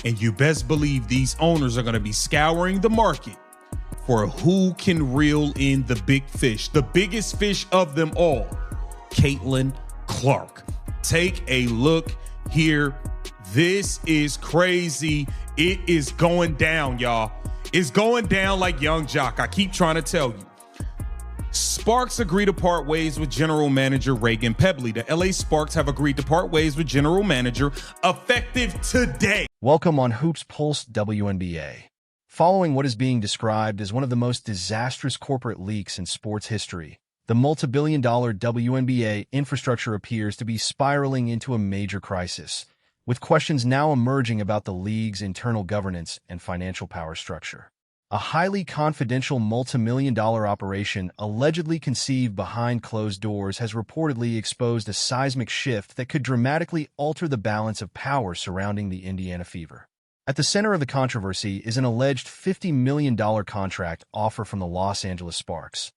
And you best believe these owners are going to be scouring the market for who can reel in the big fish, the biggest fish of them all, Caitlin Clark. Take a look here. This is crazy. It is going down, y'all. It's going down like Young Jock. I keep trying to tell you. Sparks agreed to part ways with general manager Reagan Pebley. The LA Sparks have agreed to part ways with general manager effective today. Welcome on Hoops Pulse WNBA. Following what is being described as one of the most disastrous corporate leaks in sports history, the multi-billion-dollar WNBA infrastructure appears to be spiraling into a major crisis, with questions now emerging about the league's internal governance and financial power structure. A highly confidential multi-million-dollar operation allegedly conceived behind closed doors has reportedly exposed a seismic shift that could dramatically alter the balance of power surrounding the Indiana Fever. At the center of the controversy is an alleged $50 million contract offer from the Los Angeles Sparks,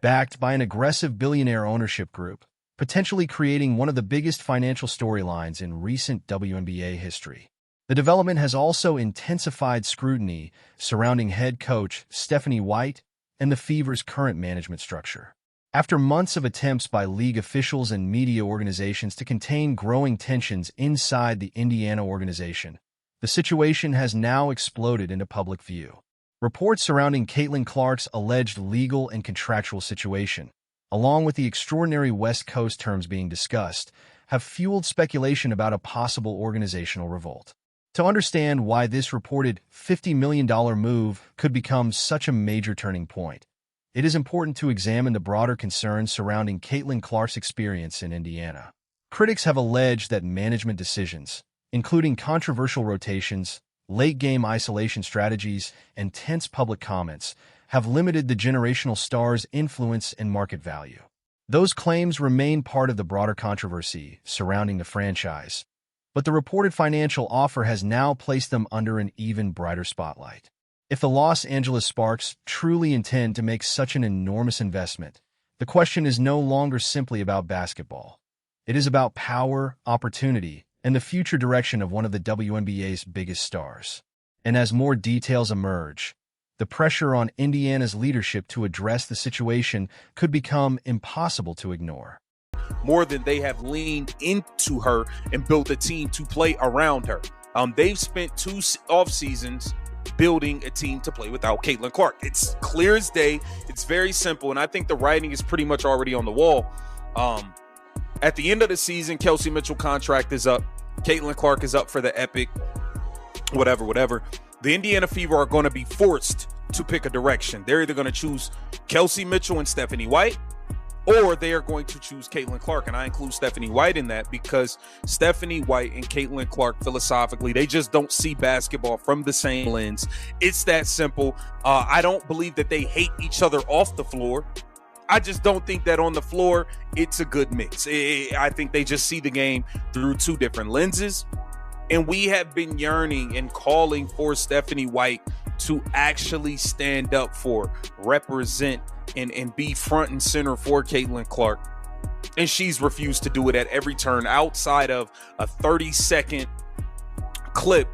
backed by an aggressive billionaire ownership group, potentially creating one of the biggest financial storylines in recent WNBA history. The development has also intensified scrutiny surrounding head coach Stephanie White and the Fever's current management structure. After months of attempts by league officials and media organizations to contain growing tensions inside the Indiana organization, the situation has now exploded into public view. Reports surrounding Caitlin Clark's alleged legal and contractual situation, along with the extraordinary West Coast terms being discussed, have fueled speculation about a possible organizational revolt. To understand why this reported $50 million move could become such a major turning point, it is important to examine the broader concerns surrounding Caitlin Clark's experience in Indiana. Critics have alleged that management decisions, including controversial rotations, late-game isolation strategies, and tense public comments, have limited the generational star's influence and market value. Those claims remain part of the broader controversy surrounding the franchise, but the reported financial offer has now placed them under an even brighter spotlight. If the Los Angeles Sparks truly intend to make such an enormous investment, the question is no longer simply about basketball. It is about power, opportunity, and the future direction of one of the WNBA's biggest stars. And as more details emerge, the pressure on Indiana's leadership to address the situation could become impossible to ignore. More than they have leaned into her and built a team to play around her. They've spent 2 off seasons building a team to play without Caitlin Clark. It's clear as day. It's very simple, and I think the writing is pretty much already on the wall. At the end of the season, Kelsey Mitchell contract is up. Caitlin Clark is up for the Epic, whatever. The Indiana Fever are going to be forced to pick a direction. They're either going to choose Kelsey Mitchell and Stephanie White, or they are going to choose Caitlin Clark. And I include Stephanie White in that because Stephanie White and Caitlin Clark, philosophically, they just don't see basketball from the same lens. It's that simple. I don't believe that they hate each other off the floor. I just don't think that on the floor, it's a good mix. I think they just see the game through 2 different lenses. And we have been yearning and calling for Stephanie White to actually stand up for, represent, and be front and center for Caitlin Clark. And she's refused to do it at every turn outside of a 30-second clip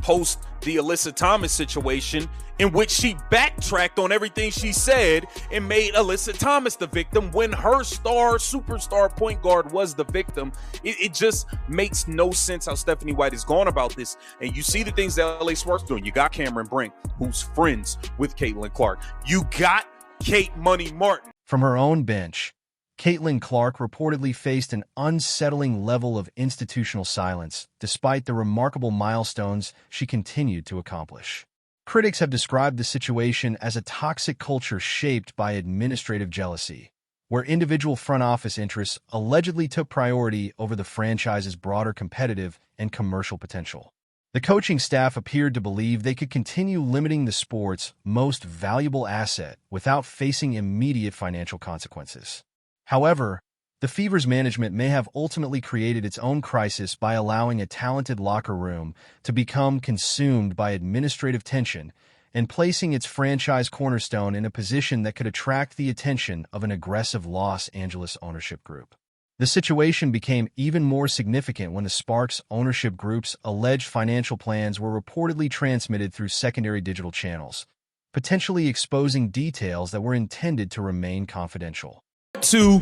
post the Alyssa Thomas situation in which she backtracked on everything she said and made Alyssa Thomas the victim when her superstar point guard was the victim. It just makes no sense how Stephanie White has gone about this. And you see the things that LA Sparks doing. You got Cameron Brink, who's friends with Caitlin Clark. You got Kate Money Martin. From her own bench, Caitlin Clark reportedly faced an unsettling level of institutional silence, despite the remarkable milestones she continued to accomplish. Critics have described the situation as a toxic culture shaped by administrative jealousy, where individual front office interests allegedly took priority over the franchise's broader competitive and commercial potential. The coaching staff appeared to believe they could continue limiting the sport's most valuable asset without facing immediate financial consequences. However, the Fever's management may have ultimately created its own crisis by allowing a talented locker room to become consumed by administrative tension and placing its franchise cornerstone in a position that could attract the attention of an aggressive Los Angeles ownership group. The situation became even more significant when the Sparks ownership group's alleged financial plans were reportedly transmitted through secondary digital channels, potentially exposing details that were intended to remain confidential. To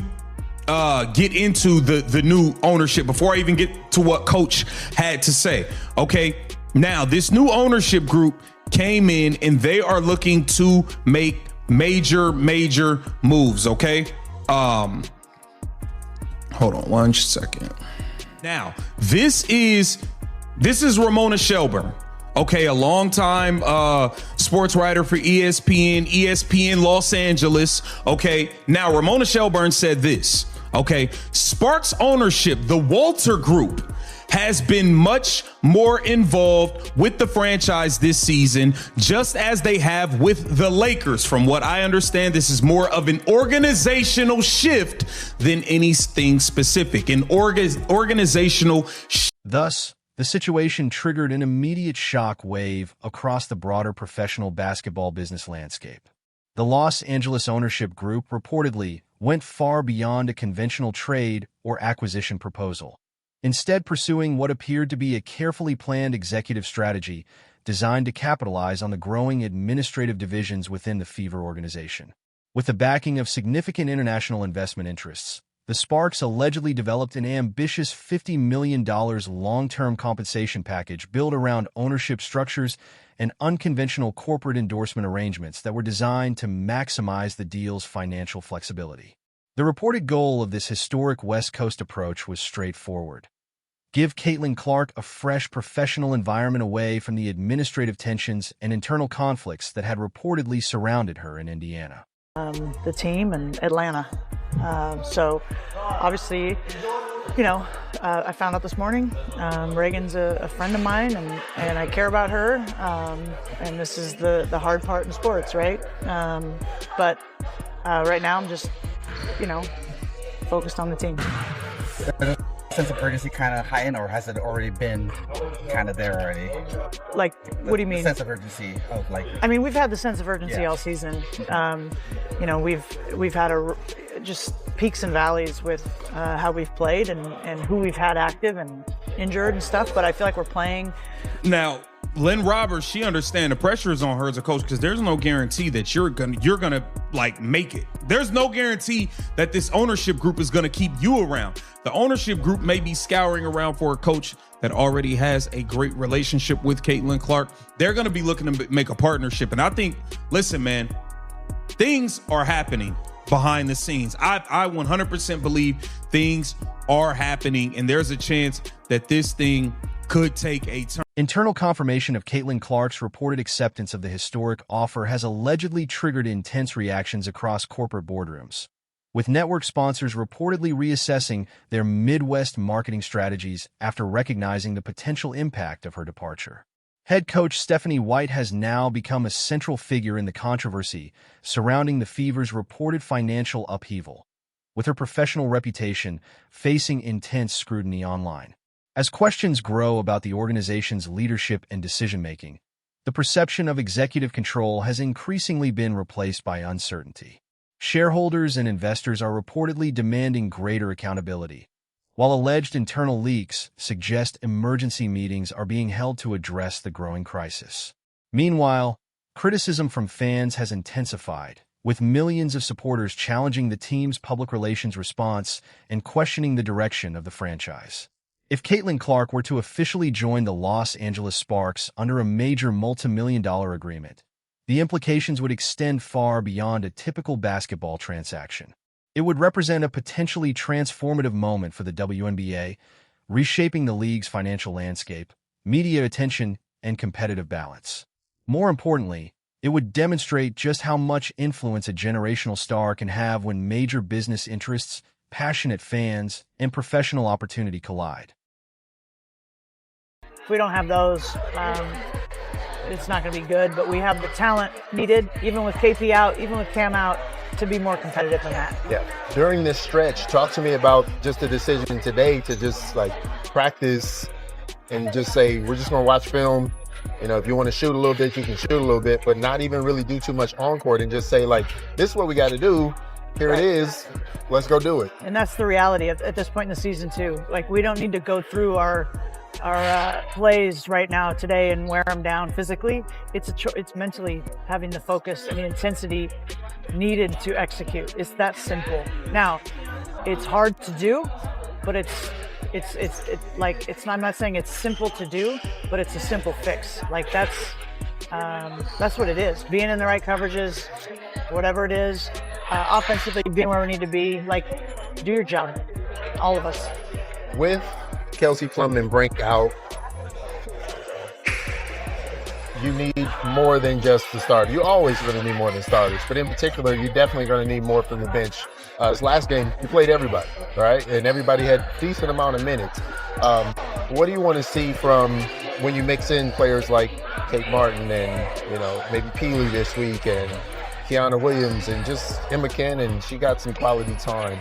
get into the new ownership, before I even get to what Coach had to say, okay? Now, this new ownership group came in and they are looking to make major moves, okay? Hold on one second. Now, this is Ramona Shelburne, okay, a longtime sports writer for ESPN Los Angeles, okay? Now, Ramona Shelburne said this, okay? Sparks ownership, the Walter Group, has been much more involved with the franchise this season, just as they have with the Lakers. From what I understand, this is more of an organizational shift than anything specific. An organizational shift. Thus, the situation triggered an immediate shock wave across the broader professional basketball business landscape. The Los Angeles ownership group reportedly went far beyond a conventional trade or acquisition proposal, instead pursuing what appeared to be a carefully planned executive strategy designed to capitalize on the growing administrative divisions within the Fever organization. With the backing of significant international investment interests, the Sparks allegedly developed an ambitious $50 million long-term compensation package built around ownership structures and unconventional corporate endorsement arrangements that were designed to maximize the deal's financial flexibility. The reported goal of this historic West Coast approach was straightforward: give Caitlin Clark a fresh professional environment away from the administrative tensions and internal conflicts that had reportedly surrounded her in Indiana. The team and Atlanta. So obviously, I found out this morning, Reagan's a friend of mine and I care about her. And this is the hard part in sports, right? But right now I'm just, focused on the team. Sense of urgency kind of heightened, or has it already been kind of there already? Like, what do you mean? Sense of urgency of like. I mean, we've had the sense of urgency all season. We've had just peaks and valleys with how we've played and who we've had active and injured and stuff. But I feel like we're playing. Now, Lynn Roberts, she understands the pressure is on her as a coach, because there's no guarantee that you're gonna like make it. There's no guarantee that this ownership group is gonna keep you around. The ownership group may be scouring around for a coach that already has a great relationship with Caitlin Clark. They're gonna be looking to make a partnership. And I think, listen, man, things are happening behind the scenes. I 100% believe things are happening, and there's a chance that this thing could take a turn. Internal confirmation of Caitlin Clark's reported acceptance of the historic offer has allegedly triggered intense reactions across corporate boardrooms, with network sponsors reportedly reassessing their Midwest marketing strategies after recognizing the potential impact of her departure. Head coach Stephanie White has now become a central figure in the controversy surrounding the Fever's reported financial upheaval, with her professional reputation facing intense scrutiny online. As questions grow about the organization's leadership and decision-making, the perception of executive control has increasingly been replaced by uncertainty. Shareholders and investors are reportedly demanding greater accountability, while alleged internal leaks suggest emergency meetings are being held to address the growing crisis. Meanwhile, criticism from fans has intensified, with millions of supporters challenging the team's public relations response and questioning the direction of the franchise. If Caitlin Clark were to officially join the Los Angeles Sparks under a major multi-million-dollar agreement, the implications would extend far beyond a typical basketball transaction. It would represent a potentially transformative moment for the WNBA, reshaping the league's financial landscape, media attention, and competitive balance. More importantly, it would demonstrate just how much influence a generational star can have when major business interests, passionate fans, and professional opportunity collide. If we don't have those, it's not going to be good, but we have the talent needed, even with KP out, even with Cam out, to be more competitive than that. Yeah. During this stretch, talk to me about just the decision today to just like practice and just say, we're just going to watch film. If you want to shoot a little bit, you can shoot a little bit, but not even really do too much on court, and just say like, this is what we got to do. here it is. Let's go do it. And that's the reality at this point in the season too. Like, we don't need to go through our plays right now today and wear them down physically. It's mentally having the focus and the intensity needed to execute. It's that simple. Now, it's hard to do, but it's not, I'm not saying it's simple to do, but it's a simple fix. Like, that's what it is. Being in the right coverages, whatever it is, offensively being where we need to be. Like, do your job, all of us. With Kelsey Plum and Brink out, you need more than just the starter. You're always going to need more than starters, but in particular, you're definitely going to need more from the bench. This last game, you played everybody, right? And everybody had a decent amount of minutes. What do you want to see from when you mix in players like Kate Martin and, maybe Peely this week and Kiana Williams and just Emma Cannon, she got some quality time.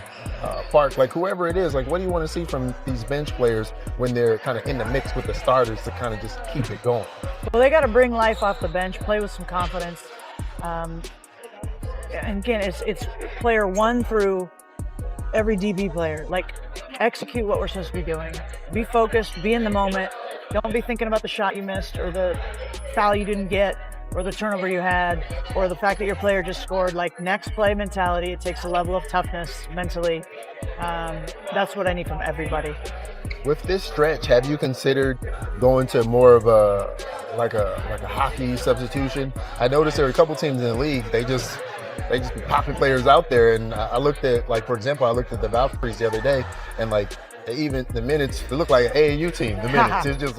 Park, like whoever it is, like what do you want to see from these bench players when they're kind of in the mix with the starters to kind of just keep it going? Well, they got to bring life off the bench, play with some confidence. And again, it's player 1 through every DB player. Like, execute what we're supposed to be doing. Be focused, be in the moment. Don't be thinking about the shot you missed or the foul you didn't get or the turnover you had or the fact that your player just scored. Like, next play mentality. It takes a level of toughness mentally. That's what I need from everybody. With this stretch, have you considered going to more of a hockey substitution? I noticed there are a couple teams in the league, they just be popping players out there. And I looked at, like, for example, I looked at the Valkyries the other day, and like even the minutes, it looked like an AAU team. The minutes, it's just